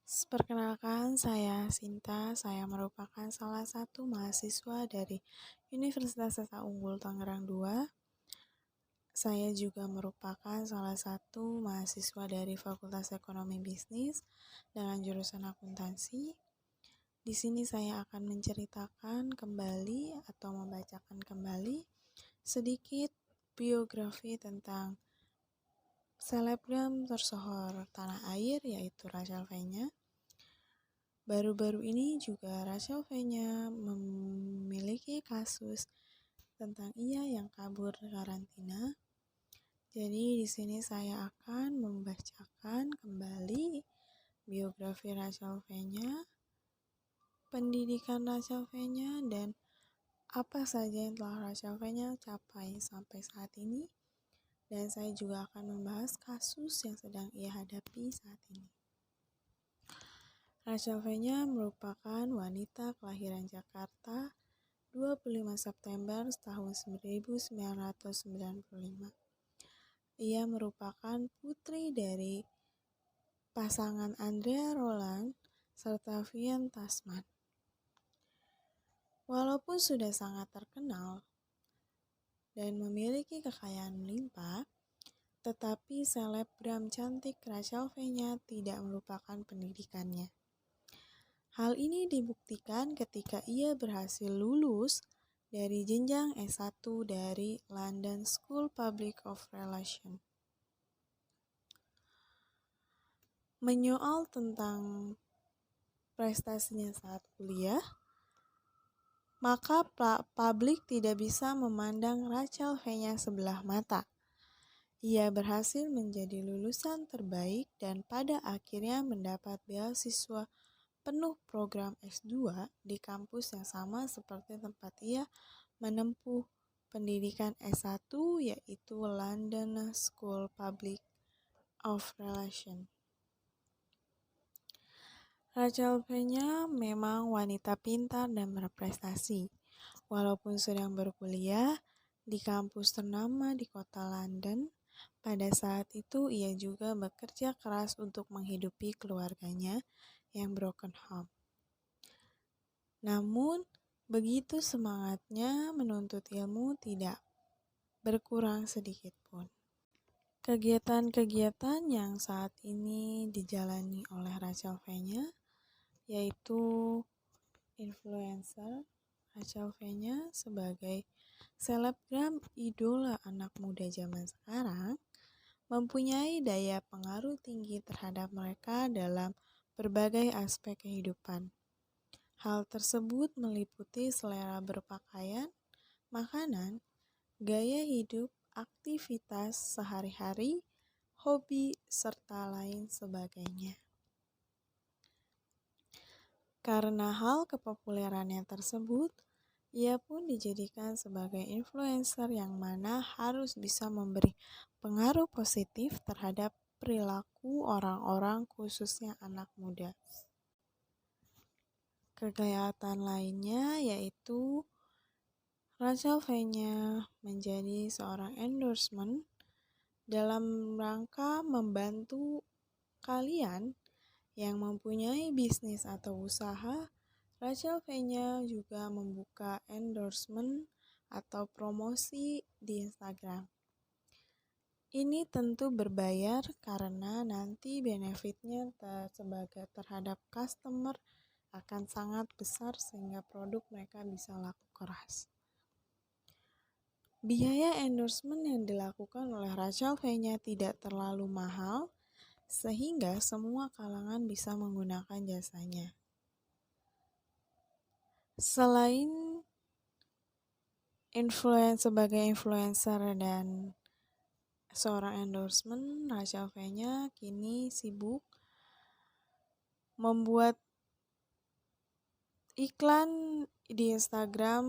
Perkenalkan, saya Sinta. Saya merupakan salah satu mahasiswa dari Universitas Sesa Unggul Tangerang II. Saya juga merupakan salah satu mahasiswa dari Fakultas Ekonomi Bisnis dengan jurusan akuntansi. Di sini saya akan menceritakan kembali atau membacakan kembali sedikit biografi tentang selebgram tersohor tanah air, yaitu Rachel Fenya. Baru-baru ini juga Rachel Fenya memiliki kasus tentang ia yang kabur karantina. Jadi di sini saya akan membacakan kembali biografi Rachel Fenya, pendidikan Rachel Fenya, dan apa saja yang telah Rachel Fenya capai sampai saat ini. Dan saya juga akan membahas kasus yang sedang ia hadapi saat ini. Rachel Fenya merupakan wanita kelahiran Jakarta 25 September tahun 1995. Ia merupakan putri dari pasangan Andrea Roland serta Vian Tasman. Walaupun sudah sangat terkenal dan memiliki kekayaan melimpah, tetapi selebgram cantik Rachel Fenya tidak melupakan pendidikannya. Hal ini dibuktikan ketika ia berhasil lulus dari jenjang S1 dari London School Public of Relations. Menyoal tentang prestasinya saat kuliah, maka publik tidak bisa memandang Rachel Fenya sebelah mata. Ia berhasil menjadi lulusan terbaik dan pada akhirnya mendapat beasiswa penuh program S2 di kampus yang sama seperti tempat ia menempuh pendidikan S1, yaitu London School Public of Relations. Rachel Fenya memang wanita pintar dan berprestasi. Walaupun sedang berkuliah di kampus ternama di kota London, pada saat itu ia juga bekerja keras untuk menghidupi keluarganya yang broken home. Namun, begitu semangatnya menuntut ilmu tidak berkurang sedikit pun. Kegiatan-kegiatan yang saat ini dijalani oleh Rachel Fenya yaitu influencer. Rachel Fenya sebagai selebgram idola anak muda zaman sekarang mempunyai daya pengaruh tinggi terhadap mereka dalam berbagai aspek kehidupan. Hal tersebut meliputi selera berpakaian, makanan, gaya hidup, aktivitas sehari-hari, hobi, serta lain sebagainya. Karena hal kepopulerannya tersebut, ia pun dijadikan sebagai influencer yang mana harus bisa memberi pengaruh positif terhadap perilaku orang-orang, khususnya anak muda. Kegiatan lainnya yaitu Rachel Fenya menjadi seorang endorsement dalam rangka membantu kalian yang mempunyai bisnis atau usaha. Rachel Fenya juga membuka endorsement atau promosi di Instagram. Ini tentu berbayar karena nanti benefitnya sebagai terhadap customer akan sangat besar sehingga produk mereka bisa laku keras. Biaya endorsement yang dilakukan oleh Rachel Fenya tidak terlalu mahal sehingga semua kalangan bisa menggunakan jasanya. Selain sebagai influencer dan seorang endorsement, Rachel Fenya kini sibuk membuat iklan di Instagram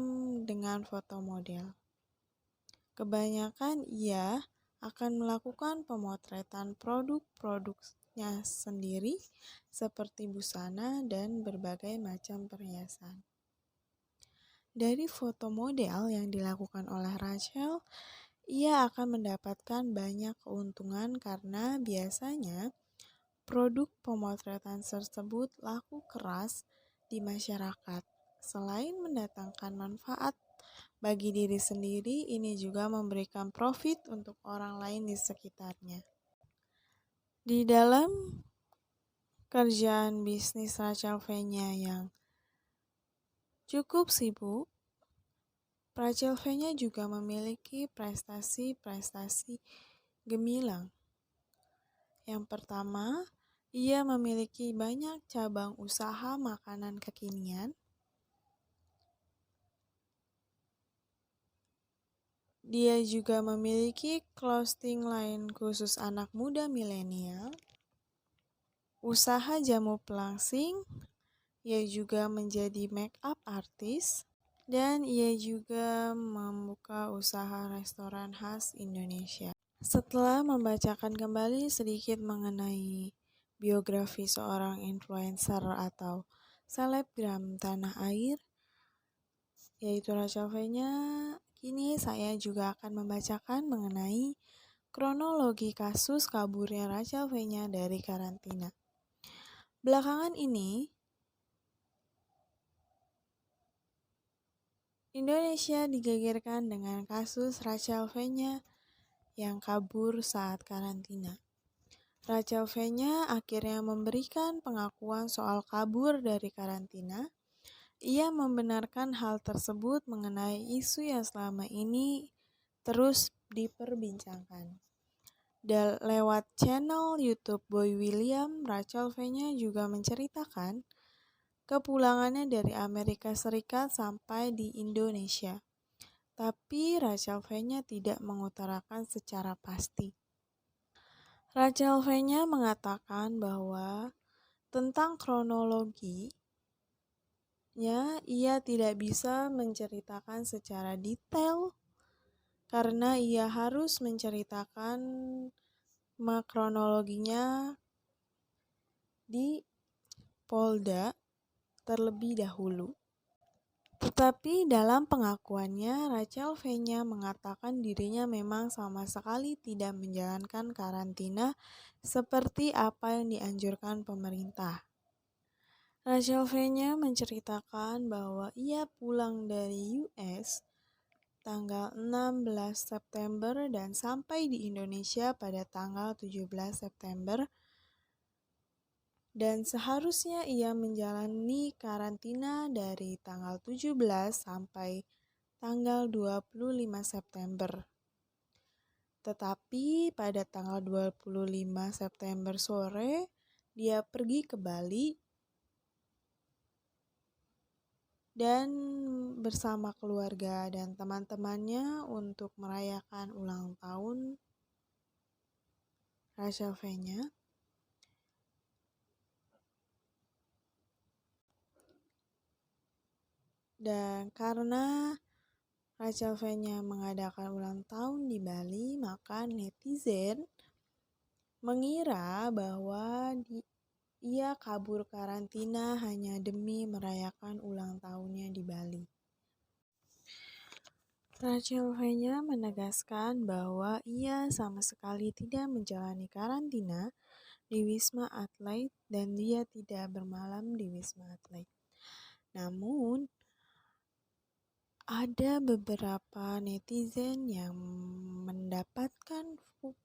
dengan foto model. Kebanyakan ia akan melakukan pemotretan produk-produknya sendiri seperti busana dan berbagai macam perhiasan. Dari foto model yang dilakukan oleh Rachel, ia akan mendapatkan banyak keuntungan karena biasanya produk pemotretan tersebut laku keras di masyarakat. Selain mendatangkan manfaat bagi diri sendiri, ini juga memberikan profit untuk orang lain di sekitarnya. Di dalam kerjaan bisnis Rachel V-nya yang cukup sibuk, Rachel V-nya juga memiliki prestasi-prestasi gemilang. Yang pertama, ia memiliki banyak cabang usaha makanan kekinian. Dia juga memiliki clothing line khusus anak muda milenial, usaha jamu pelangsing, ia juga menjadi make up artist, dan ia juga membuka usaha restoran khas Indonesia. Setelah membacakan kembali sedikit mengenai biografi seorang influencer atau selebgram tanah air, yaitu Rachel V-nya, kini saya juga akan membacakan mengenai kronologi kasus kaburnya Rachel V-nya dari karantina. Belakangan ini, Indonesia digegerkan dengan kasus Rachel V-nya yang kabur saat karantina. Rachel V-nya akhirnya memberikan pengakuan soal kabur dari karantina. Ia membenarkan hal tersebut mengenai isu yang selama ini terus diperbincangkan. Lewat channel YouTube Boy William, Rachel V-nya juga menceritakan kepulangannya dari Amerika Serikat sampai di Indonesia. Tapi Rachel V-nya tidak mengutarakan secara pasti. Rachel V-nya mengatakan bahwa tentang kronologinya ia tidak bisa menceritakan secara detail karena ia harus menceritakan kronologinya di Polda terlebih dahulu. Tetapi dalam pengakuannya, Rachel V-nya mengatakan dirinya memang sama sekali tidak menjalankan karantina seperti apa yang dianjurkan pemerintah. Rachel V-nya menceritakan bahwa ia pulang dari US tanggal 16 September dan sampai di Indonesia pada tanggal 17 September. Dan seharusnya ia menjalani karantina dari tanggal 17 sampai tanggal 25 September. Tetapi pada tanggal 25 September sore, dia pergi ke Bali dan bersama keluarga dan teman-temannya untuk merayakan ulang tahun Rachel V-nya. Dan karena Rachel V-nya mengadakan ulang tahun di Bali, maka netizen mengira bahwa ia kabur karantina hanya demi merayakan ulang tahunnya di Bali. Rachel V-nya menegaskan bahwa ia sama sekali tidak menjalani karantina di Wisma Atlet dan dia tidak bermalam di Wisma Atlet. Namun, ada beberapa netizen yang mendapatkan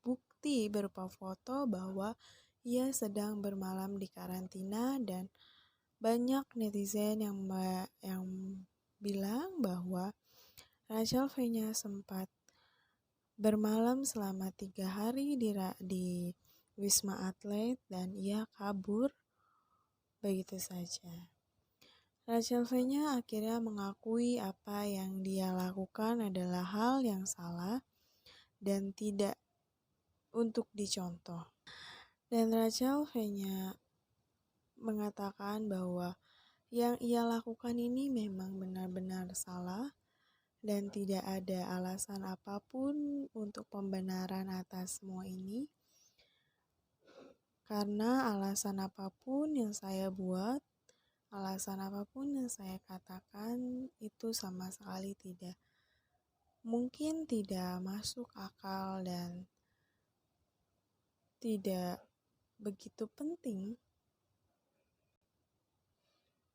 bukti berupa foto bahwa ia sedang bermalam di karantina dan banyak netizen yang bilang bahwa Rachel V-nya sempat bermalam selama 3 hari di Wisma Atlet dan ia kabur begitu saja. Rachel V-nya akhirnya mengakui apa yang dia lakukan adalah hal yang salah dan tidak untuk dicontoh. Dan Rachel V-nya mengatakan bahwa yang ia lakukan ini memang benar-benar salah dan tidak ada alasan apapun untuk pembenaran atas semua ini. Karena alasan apapun yang saya buat, alasan apapun yang saya katakan itu sama sekali tidak mungkin, tidak masuk akal dan tidak begitu penting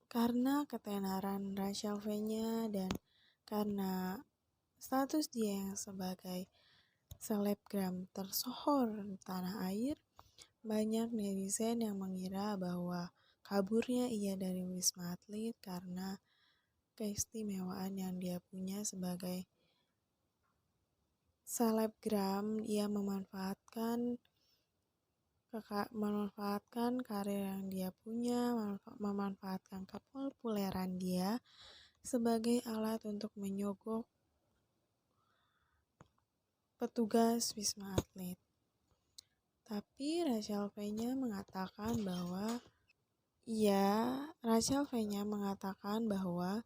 karena ketenaran Rachel V-nya dan karena status dia yang sebagai selebgram tersohor tanah air. Banyak netizen yang mengira bahwa kaburnya ia dari Wisma Atlet karena keistimewaan yang dia punya sebagai selebgram. Ia memanfaatkan karir yang dia punya, memanfaatkan kepopuleran dia sebagai alat untuk menyogok petugas Wisma Atlet. Tapi Rachel V-nya mengatakan bahwa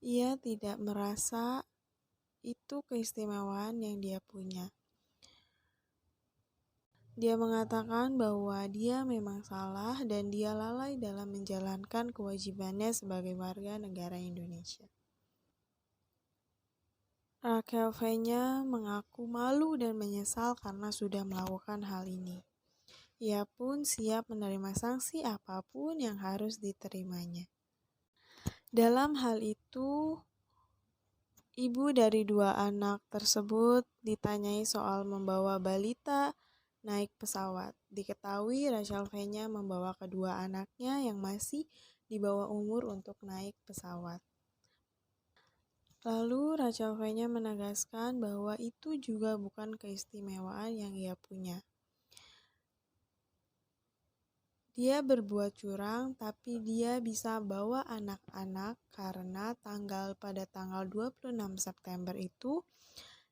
ia tidak merasa itu keistimewaan yang dia punya. Dia mengatakan bahwa dia memang salah dan dia lalai dalam menjalankan kewajibannya sebagai warga negara Indonesia. Rachel V-nya mengaku malu dan menyesal karena sudah melakukan hal ini. Ia pun siap menerima sanksi apapun yang harus diterimanya. Dalam hal itu, ibu dari 2 anak tersebut ditanyai soal membawa balita naik pesawat. Diketahui Rachel V-nya membawa kedua anaknya yang masih di bawah umur untuk naik pesawat. Lalu Rachel V-nya menegaskan bahwa itu juga bukan keistimewaan yang ia punya. Dia berbuat curang, tapi dia bisa bawa anak-anak karena pada tanggal 26 September itu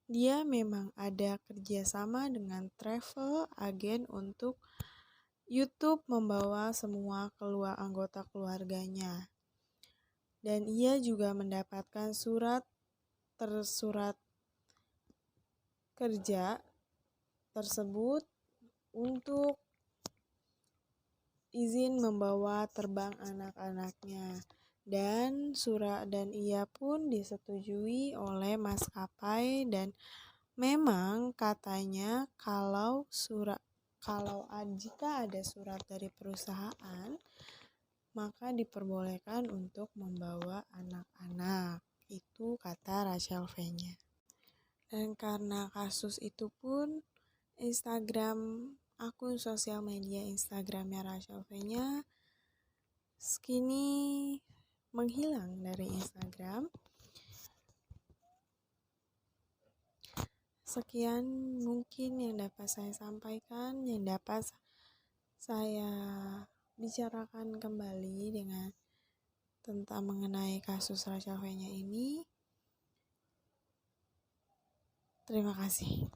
dia memang ada kerjasama dengan travel agen untuk YouTube membawa semua anggota keluarganya. Dan ia juga mendapatkan surat kerja tersebut untuk izin membawa terbang anak-anaknya. Dan ia pun disetujui oleh maskapai dan memang katanya jika ada surat dari perusahaan maka diperbolehkan untuk membawa anak-anak. Itu kata Rachel V-nya. Dan karena kasus itu pun akun sosial media Instagramnya Rachel V-nya kini menghilang dari Instagram. Sekian mungkin yang dapat saya sampaikan, yang dapat saya bicarakan kembali tentang mengenai kasus Rachel V-nya ini. Terima kasih.